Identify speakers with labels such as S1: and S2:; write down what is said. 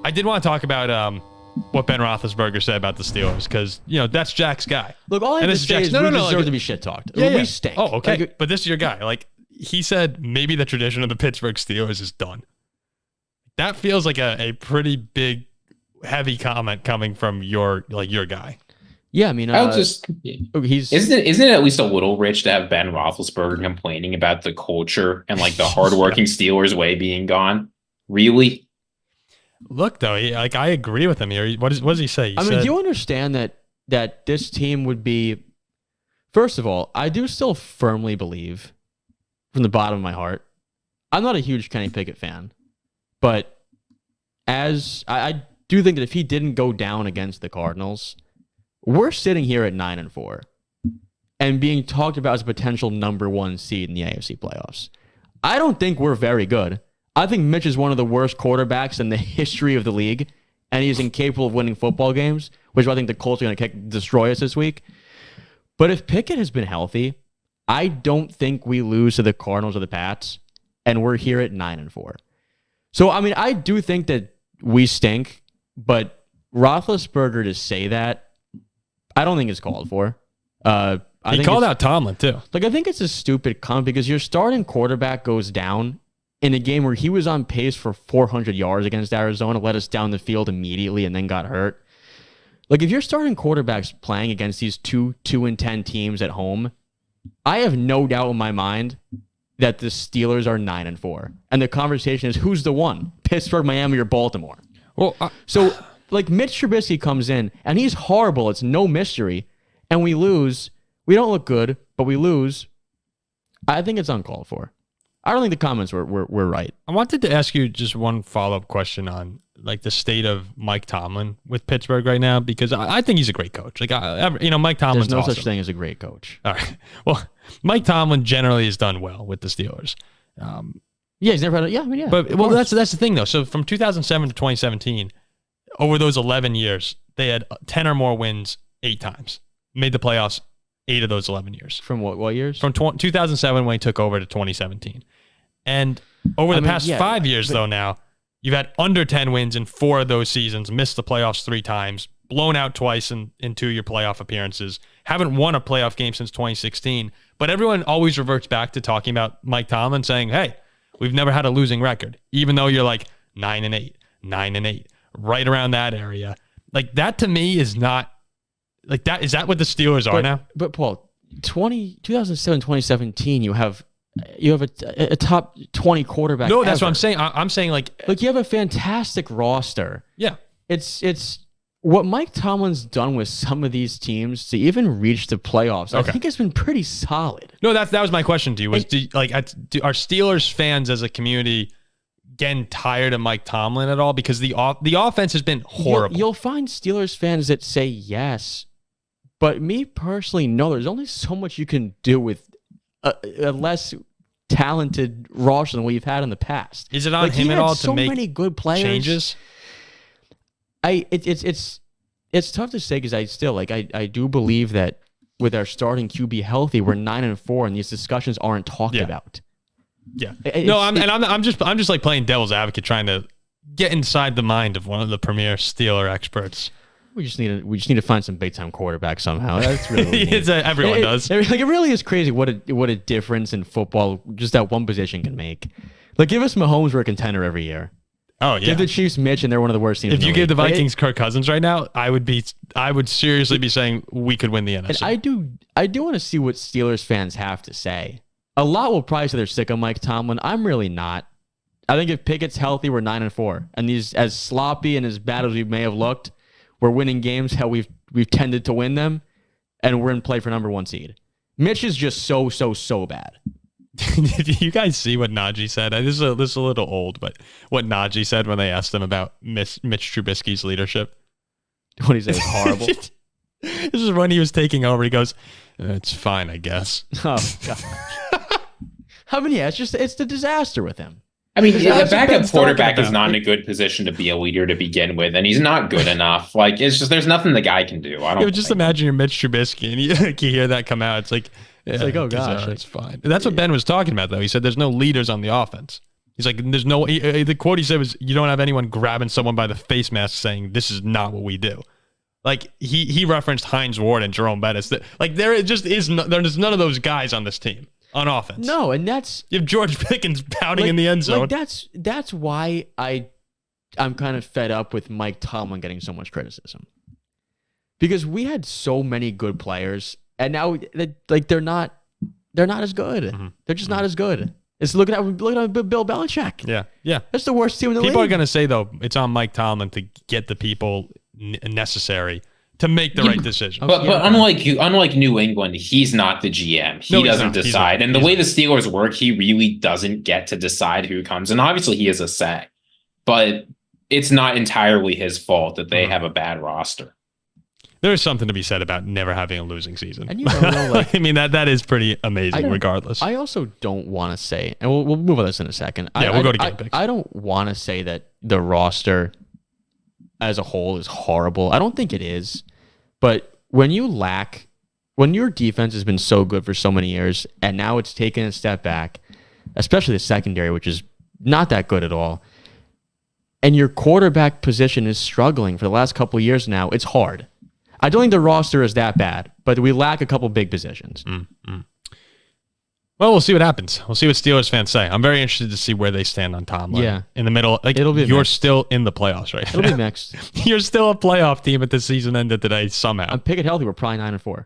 S1: I did want to talk about what Ben Roethlisberger said about the Steelers because, that's Jack's guy.
S2: Look, all I have to say is we deserve to be shit-talked.
S1: Yeah,
S2: we stink.
S1: Oh, okay. But this is your guy. Like, he said maybe the tradition of the Pittsburgh Steelers is done. That feels like a pretty big, heavy comment coming from your guy.
S2: Yeah, I mean,
S3: isn't it at least a little rich to have Ben Roethlisberger complaining about the culture and like the hardworking Steelers way being gone? Really?
S1: Look, though, I agree with him here. What does he say?
S2: Do you understand that this team would be? First of all, I do still firmly believe, from the bottom of my heart, I'm not a huge Kenny Pickett fan, but as I do think that if he didn't go down against the Cardinals, we're sitting here at 9-4 and being talked about as a potential number 1 seed in the AFC playoffs. I don't think we're very good. I think Mitch is one of the worst quarterbacks in the history of the league, and he's incapable of winning football games, which I think the Colts are going to destroy us this week. But if Pickett has been healthy, I don't think we lose to the Cardinals or the Pats, and we're here at 9-4. So, I mean, I do think that we stink, but Roethlisberger to say that, I don't think it's called for.
S1: He called out Tomlin, too.
S2: I think it's a stupid comment because your starting quarterback goes down in a game where he was on pace for 400 yards against Arizona, let us down the field immediately, and then got hurt. If your starting quarterback's playing against these 2-10 teams at home, I have no doubt in my mind that the Steelers are 9-4. And the conversation is, who's the one? Pittsburgh, Miami, or Baltimore? Well, Mitch Trubisky comes in, and he's horrible. It's no mystery. And we lose. We don't look good, but we lose. I think it's uncalled for. I don't think the comments were right.
S1: I wanted to ask you just one follow-up question on the state of Mike Tomlin with Pittsburgh right now, because I think he's a great coach. Mike Tomlin's
S2: There's no
S1: awesome.
S2: such thing as a great coach.
S1: All right. Well, Mike Tomlin generally has done well with the Steelers.
S2: He's never had yeah.
S1: But that's the thing though. So from 2007 to 2017, over those 11 years, they had 10 or more wins 8 times. Made the playoffs 8 of those 11 years.
S2: From what years?
S1: From 2007 when he took over to 2017. And over the past 5 years, though, now, you've had under 10 wins in 4 of those seasons, missed the playoffs 3 times, blown out twice in 2 of your playoff appearances, haven't won a playoff game since 2016. But everyone always reverts back to talking about Mike Tomlin saying, hey, we've never had a losing record, even though you're 9-8, 9-8, right around that area. That to me is not that. Is that what the Steelers are now? But
S2: Paul, 2007, 2017, you have a top 20 quarterback.
S1: No, that's
S2: ever.
S1: what I'm saying. I'm saying
S2: you have a fantastic roster.
S1: Yeah,
S2: it's what Mike Tomlin's done with some of these teams to even reach the playoffs. Okay. I think it's been pretty solid.
S1: No, that was my question to you. Are Steelers fans as a community getting tired of Mike Tomlin at all? Because the offense has been horrible.
S2: You'll find Steelers fans that say yes, but me personally, no. There's only so much you can do with a less talented roster than we've had in the past.
S1: Is it on him at all to make
S2: so many good players?
S1: Changes?
S2: It's tough to say because I do believe that with our starting QB healthy, we're 9-4, and these discussions aren't talked about.
S1: Yeah. I'm just playing devil's advocate, trying to get inside the mind of one of the premier Steeler experts.
S2: We just need to find some big time quarterback somehow. That's really
S1: everyone does.
S2: It really is crazy what a difference in football just that one position can make. Give us Mahomes, we're a contender every year.
S1: Oh yeah.
S2: Give the Chiefs Mitch, and they're one of the worst teams.
S1: If you give the Vikings Kirk Cousins right now, I would seriously be saying we could win the NFC.
S2: And I do want to see what Steelers fans have to say. A lot will probably say they're sick of Mike Tomlin. I'm really not. I think if Pickett's healthy, we're 9-4, and these as sloppy and as bad as we may have looked, we're winning games how we've tended to win them, and we're in play for number 1 seed. Mitch is just so bad.
S1: Did you guys see what Najee said? This is a little old, but what Najee said when they asked him about Mitch Trubisky's leadership?
S2: What he said was horrible.
S1: This is when he was taking over. He goes, "It's fine, I guess."
S2: Oh God. It's the disaster with him.
S3: I mean, the backup quarterback is not in a good position to be a leader to begin with, and he's not good enough. It's just there's nothing the guy can do.
S1: Just imagine you're Mitch Trubisky and you hear that come out. It's
S2: oh gosh,
S1: it's fine. That's what Ben was talking about, though. He said there's no leaders on the offense. He's like, there's no, the quote he said was, you don't have anyone grabbing someone by the face mask saying, this is not what we do. Like, he referenced Hines Ward and Jerome Bettis. Like, there just is there's none of those guys on this team on offense.
S2: No, and that's...
S1: You have George Pickens pouting in the end zone.
S2: Like, that's why I'm kind of fed up with Mike Tomlin getting so much criticism. Because we had so many good players, and now, like, they're not as good. Mm-hmm. They're just not as good. It's look at Bill Belichick.
S1: Yeah.
S2: That's the worst team in the league.
S1: People are going to say, though, it's on Mike Tomlin to get the people necessary to make the right decision.
S3: But unlike New England, he's not the GM. He doesn't decide. And the way the Steelers work, he really doesn't get to decide who comes. And obviously he has a say. But it's not entirely his fault that they have a bad roster.
S1: There is something to be said about never having a losing season.
S2: And you know, like,
S1: I mean, that is pretty amazing regardless.
S2: I also don't want to say, and we'll move on this in a second.
S1: We'll go to game picks.
S2: I don't want to say that the roster as a whole is horrible. I don't think it is. But when your defense has been so good for so many years, and now it's taken a step back, especially the secondary, which is not that good at all, and your quarterback position is struggling for the last couple of years now, it's hard. I don't think the roster is that bad, but we lack a couple big positions.
S1: Mm-hmm. Well, we'll see what happens. We'll see what Steelers fans say. I'm very interested to see where they stand on Tomlin.
S2: Yeah.
S1: In the middle. Like,
S2: it'll be
S1: you're
S2: mixed.
S1: still in the playoffs right
S2: now. It'll be mixed.
S1: You're still a playoff team at the season ended today somehow.
S2: I'm Pickett healthy. We're probably 9-4.